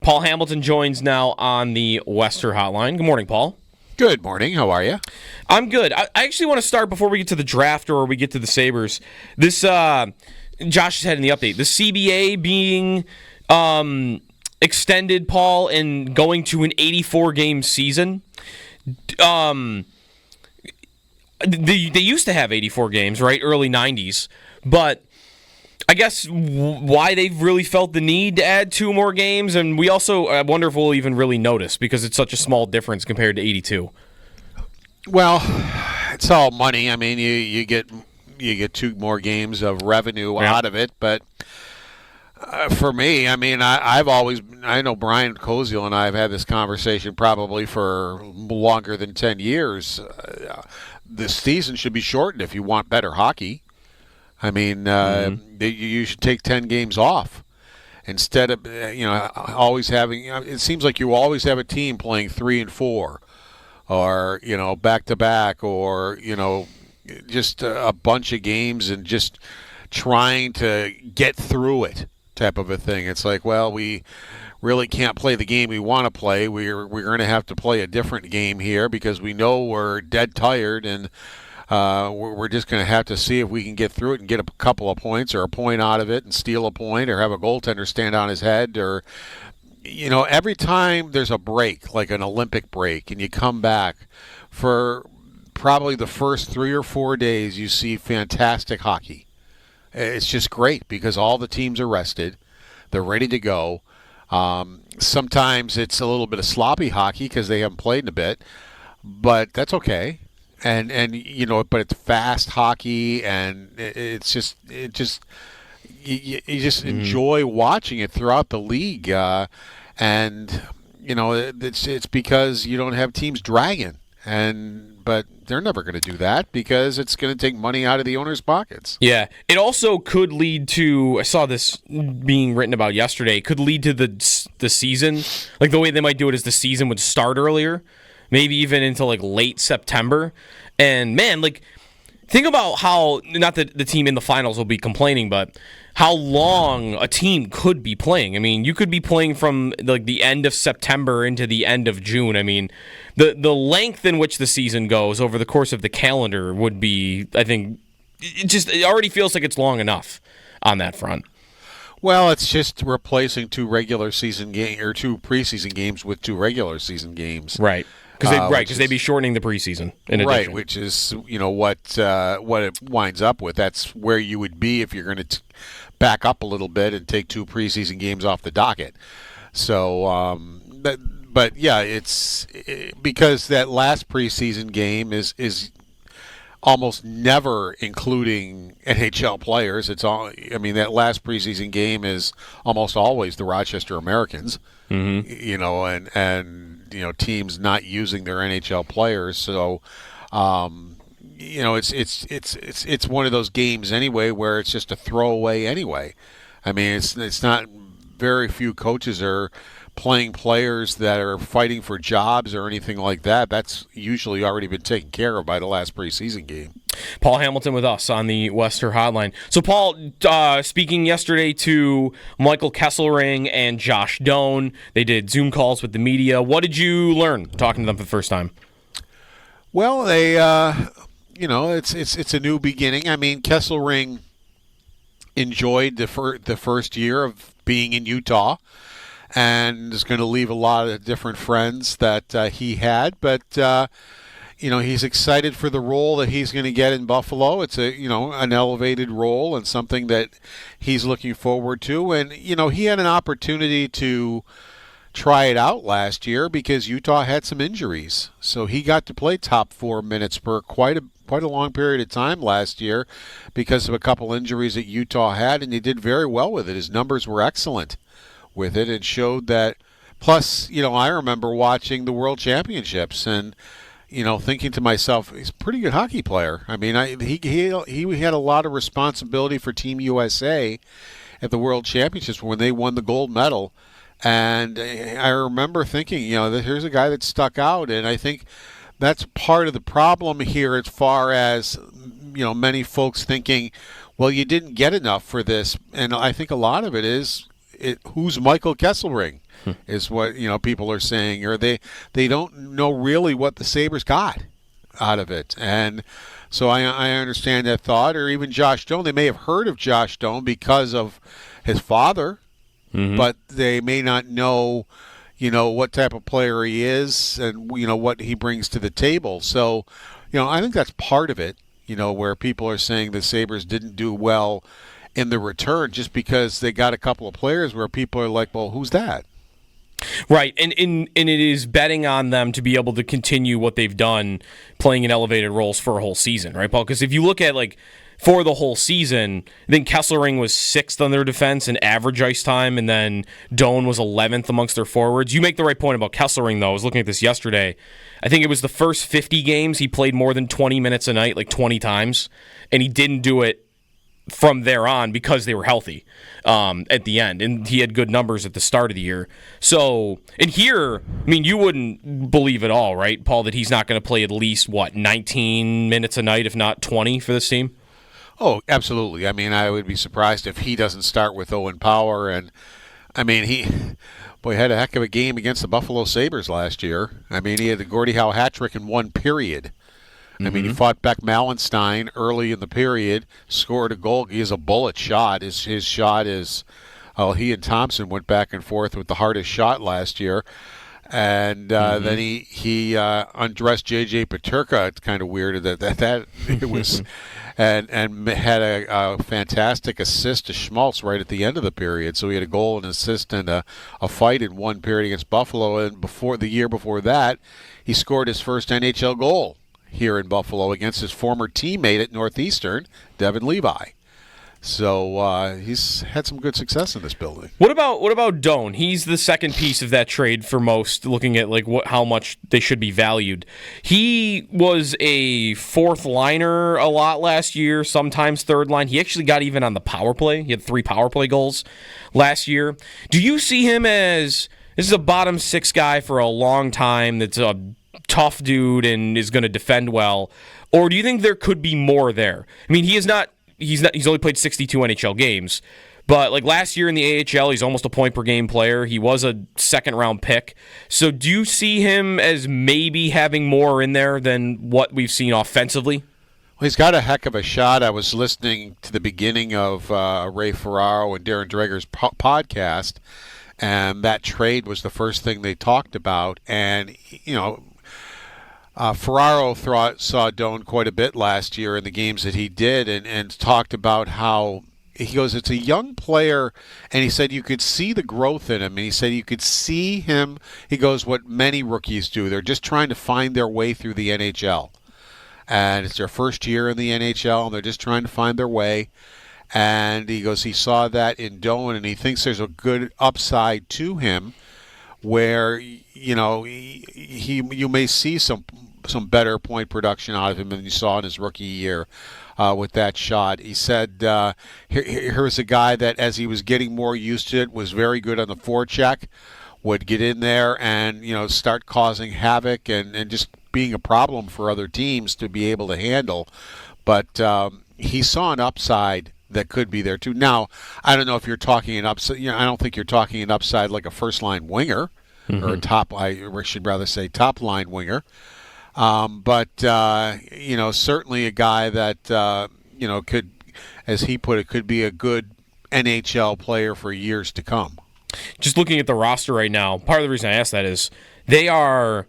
Paul Hamilton joins now on the Wester Hotline. Good morning, Paul. Good morning. How are you? I'm good. I actually want to start before we get to the draft or we get to the Sabres. This, Josh has had in the update, the CBA being extended, Paul, and going to an 84-game season. They used to have 84 games, right? Early 90s. But I guess why they've really felt the need to add 2 more games, and we also, I wonder if we'll even really notice because it's such a small difference compared to 82. Well, it's all money. I mean, you get 2 more games of revenue out of it, but for me, I mean, I know Brian Koziel and I have had this conversation probably for longer than 10 years. This season should be shortened if you want better hockey. I mean, you should take 10 games off instead of always having. It seems like you always have a team playing 3 and 4, or back to back, or just a bunch of games and just trying to get through it type of a thing. It's like, well, we really can't play the game we want to play. We're going to have to play a different game here because we know we're dead tired, and we're just going to have to see if we can get through it and get a couple of points or a point out of it and steal a point or have a goaltender stand on his head. Or every time there's a break, like an Olympic break, and you come back for probably the first 3 or 4 days, you see fantastic hockey. It's just great because all the teams are rested. They're ready to go. Sometimes it's a little bit of sloppy hockey because they haven't played in a bit, but that's okay. And but it's fast hockey, and you just enjoy watching it throughout the league. And it's because you don't have teams dragging, but they're never going to do that because it's going to take money out of the owners' pockets. Yeah. It also could lead to, I saw this being written about yesterday, could lead to the season. Like the way they might do it is the season would start earlier, maybe even into like late September. And man, like think about how, not that the team in the finals will be complaining, but how long a team could be playing. I mean, you could be playing from like the end of September into the end of June. I mean, the length in which the season goes over the course of the calendar would be, I think, it already feels like it's long enough on that front. Well, it's just replacing 2 regular season games or 2 preseason games with 2 regular season games. Right. Because they'd be shortening the preseason in addition. Right, which is what it winds up with. That's where you would be if you're going to back up a little bit and take 2 preseason games off the docket. So, but yeah, it's because that last preseason game is almost never including NHL players. It's all. I mean, that last preseason game is almost always the Rochester Americans. Mm-hmm. And teams not using their NHL players. So, it's one of those games anyway where it's just a throwaway anyway. I mean, it's not very few coaches are playing players that are fighting for jobs or anything like that. That's usually already been taken care of by the last preseason game. Paul Hamilton with us on the Wester Hotline. So, Paul, speaking yesterday to Michael Kesselring and Josh Doan, they did Zoom calls with the media. What did you learn talking to them for the first time? Well, they, it's a new beginning. I mean, Kesselring enjoyed the first year of being in Utah, and is going to leave a lot of different friends that he had, but he's excited for the role that he's going to get in Buffalo. It's an elevated role and something that he's looking forward to. And he had an opportunity to try it out last year because Utah had some injuries, so he got to play top 4 minutes per quite a long period of time last year because of a couple injuries that Utah had, and he did very well with it. His numbers were excellent with it and showed that. Plus, I remember watching the World Championships and thinking to myself, he's a pretty good hockey player. I mean, he had a lot of responsibility for Team USA at the World Championships when they won the gold medal. And I remember thinking, here's a guy that stuck out, and I think that's part of the problem here as far as, many folks thinking, well, you didn't get enough for this. And I think a lot of it is, who's Michael Kesselring? is what people are saying, or they don't know really what the Sabres got out of it. And so I understand that thought. Or even Josh Doan, they may have heard of Josh Doan because of his father, but they may not know what type of player he is and what he brings to the table. So I think that's part of it, where people are saying the Sabres didn't do well in the return just because they got a couple of players where people are like, well, who's that? Right, and it is betting on them to be able to continue what they've done, playing in elevated roles for a whole season, right, Paul? Because if you look at, for the whole season, I think Kesselring was 6th on their defense in average ice time, and then Doan was 11th amongst their forwards. You make the right point about Kesselring, though. I was looking at this yesterday. I think it was the first 50 games he played more than 20 minutes a night, 20 times, and he didn't do it from there on because they were healthy at the end, and he had good numbers at the start of the year. So, and here, you wouldn't believe at all, right, Paul, that he's not going to play at least 19 minutes a night, if not 20, for this team? Oh, absolutely. I would be surprised if he doesn't start with Owen Power, and he had a heck of a game against the Buffalo Sabres last year. He had the Gordie Howe hat trick in one period. He fought Beck Mallenstein early in the period, scored a goal. He has a bullet shot. His shot is, he and Thompson went back and forth with the hardest shot last year. And then he undressed J.J. Peterka. It's kind of weird that it was, and had a fantastic assist to Schmaltz right at the end of the period. So he had a goal, an assist, and a fight in one period against Buffalo. And the year before that, he scored his first NHL goal here in Buffalo against his former teammate at Northeastern, Devin Levi. So he's had some good success in this building. What about Doan? He's the second piece of that trade for most, looking at how much they should be valued. He was a fourth liner a lot last year, sometimes third line. He actually got even on the power play. He had 3 power play goals last year. Do you see him as, this is a bottom 6 guy for a long time that's a tough dude and is going to defend well, or do you think there could be more there? He's only played 62 NHL games, but last year in the AHL, he's almost a point per game player. He was a second round pick. So do you see him as maybe having more in there than what we've seen offensively? Well, he's got a heck of a shot. I was listening to the beginning of Ray Ferraro and Darren Dreger's podcast, and that trade was the first thing they talked about. And, Ferraro saw Doan quite a bit last year in the games that he did, and talked about how, he goes, it's a young player, and he said you could see the growth in him, and he said you could see him, he goes, what many rookies do. They're just trying to find their way through the NHL. And it's their first year in the NHL, and they're just trying to find their way. And he goes, he saw that in Doan, and he thinks there's a good upside to him where, you may see some better point production out of him than you saw in his rookie year with that shot. He said, here's a guy that, as he was getting more used to it, was very good on the forecheck, would get in there and, start causing havoc and just being a problem for other teams to be able to handle. But he saw an upside that could be there too. Now, I don't know if you're talking an upside. I don't think you're talking an upside like a first-line winger or a top. I should rather say top-line winger. But certainly a guy that could, as he put it, could be a good NHL player for years to come. Just looking at the roster right now, part of the reason I asked that is they have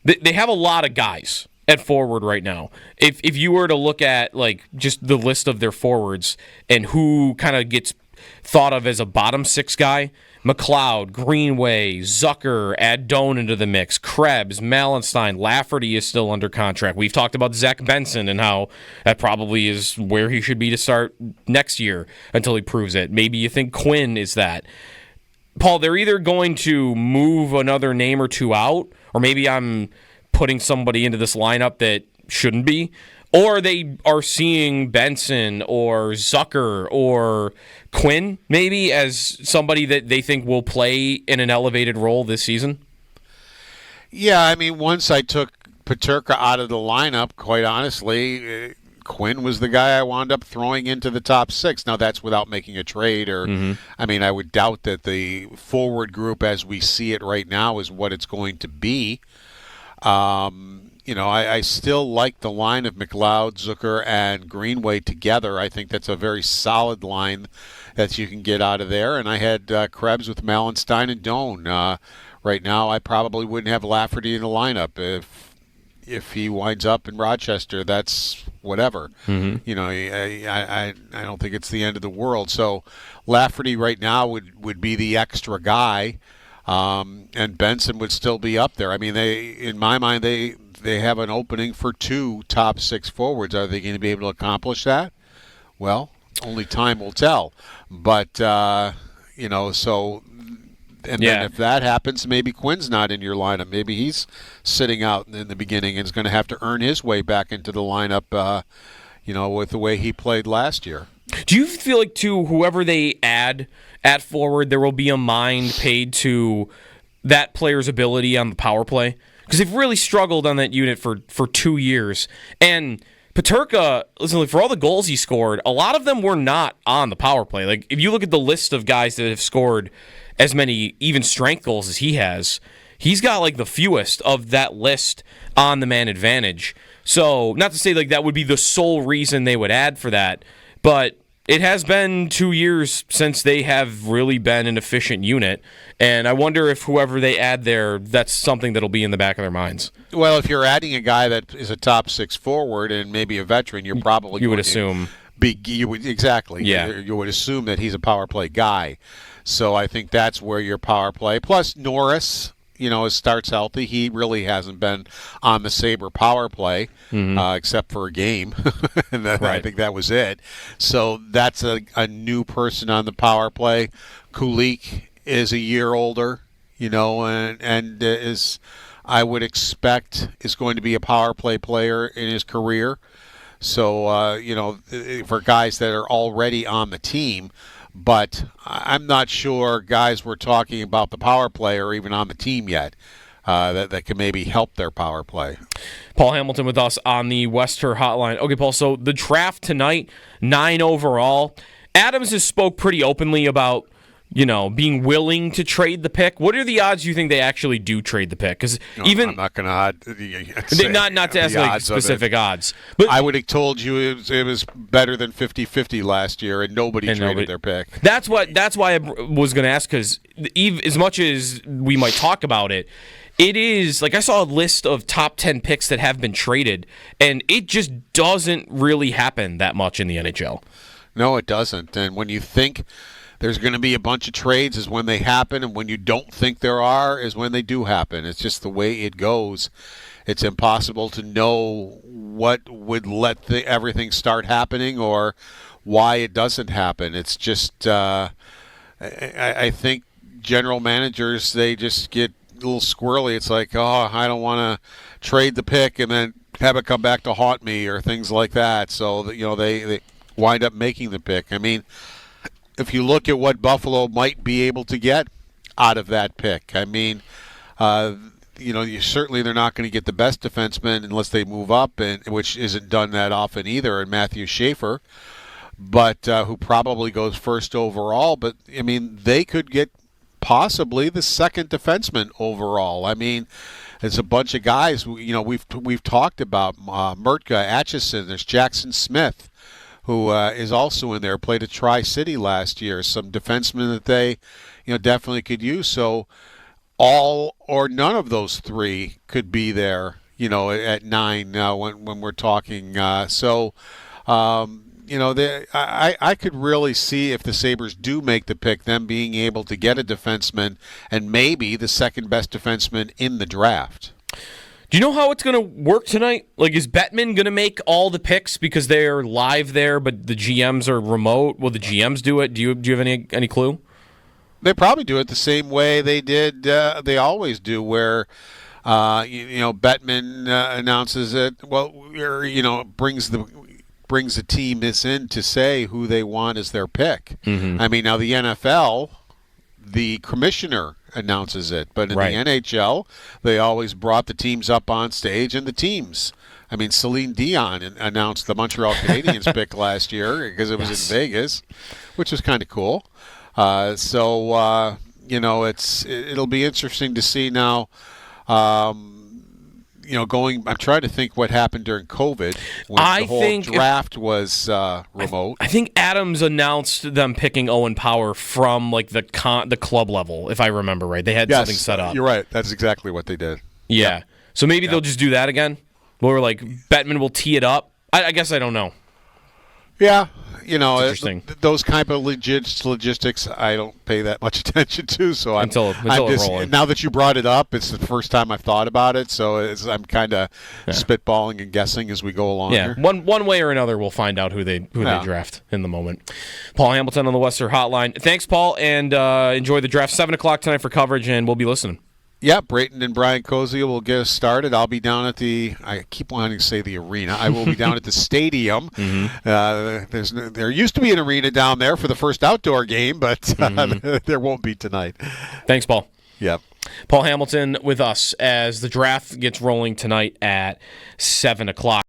a lot of guys at forward right now. If you were to look at just the list of their forwards and who kind of gets thought of as a bottom 6 guy, McLeod, Greenway, Zucker, add Doan into the mix, Krebs, Mallenstein, Lafferty is still under contract. We've talked about Zach Benson and how that probably is where he should be to start next year until he proves it. Maybe you think Quinn is that. Paul, they're either going to move another name or two out, or maybe I'm putting somebody into this lineup that shouldn't be, or they are seeing Benson or Zucker or Quinn maybe as somebody that they think will play in an elevated role this season. Yeah, once I took Peterka out of the lineup, quite honestly, Quinn was the guy I wound up throwing into the top 6. Now, that's without making a trade or, I mean, I would doubt that the forward group as we see it right now is what it's going to be. I still like the line of McLeod, Zucker, and Greenway together. I think that's a very solid line that you can get out of there. And I had Krebs with Malenstein and Doan. Right now, I probably wouldn't have Lafferty in the lineup. If he winds up in Rochester, that's whatever. I don't think it's the end of the world. So Lafferty right now would be the extra guy. And Benson would still be up there. I mean, in my mind, they have an opening for 2 top 6 forwards. Are they going to be able to accomplish that? Well, only time will tell. But, then if that happens, maybe Quinn's not in your lineup. Maybe he's sitting out in the beginning and is going to have to earn his way back into the lineup, with the way he played last year. Do you feel like, too, whoever they add at forward, there will be a mind paid to that player's ability on the power play? Because they've really struggled on that unit for 2 years. And Peterka, listen, for all the goals he scored, a lot of them were not on the power play. Like, if you look at the list of guys that have scored as many even strength goals as he has, he's got, like, the fewest of that list on the man advantage. So, not to say, like, that would be the sole reason they would add for that, but it has been 2 years since they have really been an efficient unit, and I wonder if whoever they add there, that's something that'll be in the back of their minds. Well, if you're adding a guy that is a top 6 forward and maybe a veteran, you're probably you would assume exactly. Yeah. You would assume that he's a power play guy. So I think that's where your power play. Plus Norris, starts healthy. He really hasn't been on the Sabre power play except for a game. And then I think that was it. So that's a new person on the power play. Kulik is a year older, and is, I would expect, is going to be a power play player in his career. So, for guys that are already on the team. But I'm not sure guys we're talking about the power play are even on the team yet that can maybe help their power play. Paul Hamilton with us on the Wester Hotline. Okay, Paul, so the draft tonight, 9 overall. Adams has spoke pretty openly about, being willing to trade the pick. What are the odds you think they actually do trade the pick? Because I'm not going to not to ask like specific odds, but I would have told you it was better than 50-50 last year, and nobody traded their pick. That's why I was going to ask, because as much as we might talk about it, it is like I saw a list of top 10 picks that have been traded, and it just doesn't really happen that much in the NHL. No, it doesn't. And when you think there's going to be a bunch of trades is when they happen, and when you don't think there are is when they do happen. It's just the way it goes. It's impossible to know what would let everything start happening or why it doesn't happen. It's just I think general managers, they just get a little squirrely. It's like, oh, I don't want to trade the pick and then have it come back to haunt me or things like that. So they wind up making the pick. I mean, if you look at what Buffalo might be able to get out of that pick, I mean, certainly they're not going to get the best defenseman unless they move up, which isn't done that often either, and Matthew Schaefer, but who probably goes first overall. But, I mean, they could get possibly the second defenseman overall. I mean, there's a bunch of guys, we've talked about Mertka, Atchison, there's Jackson Smith, who is also in there, played at Tri-City last year. Some defensemen that they, definitely could use. So all or none of those three could be there, at 9 when we're talking. I could really see if the Sabres do make the pick, them being able to get a defenseman and maybe the second best defenseman in the draft. Do you know how it's going to work tonight? Like, is Bettman going to make all the picks because they're live there, but the GMs are remote? Will the GMs do it? Do you have any clue? They probably do it the same way they did. They always do, where Bettman announces it. Well, brings the team in to say who they want as their pick. Mm-hmm. I mean, now the NFL, the commissioner announces it, but in the NHL, they always brought the teams up on stage and the teams I mean, Celine Dion announced the Montreal Canadiens pick last year because it was in Vegas, which was kind of cool. It'll be interesting to see now. I'm trying to think what happened during COVID when the whole draft was remote. I think Adams announced them picking Owen Power from like the club level, if I remember right. They had something set up. You're right. That's exactly what they did. Yeah. So maybe they'll just do that again, where like Bettman will tee it up. I guess I don't know. Yeah, those kind of logistics, I don't pay that much attention to. So until rolling. Now that you brought it up, it's the first time I've thought about it. So I'm kind of spitballing and guessing as we go along. Yeah, here. One way or another, we'll find out who they draft in the moment. Paul Hamilton on the Western Hotline. Thanks, Paul, and enjoy the draft. 7:00 tonight for coverage, and we'll be listening. Yeah, Brayton and Brian Kozia will get us started. I'll be down at I keep wanting to say the arena. I will be down at the stadium. Mm-hmm. There used to be an arena down there for the first outdoor game, but there won't be tonight. Thanks, Paul. Yep. Paul Hamilton with us as the draft gets rolling tonight at 7:00.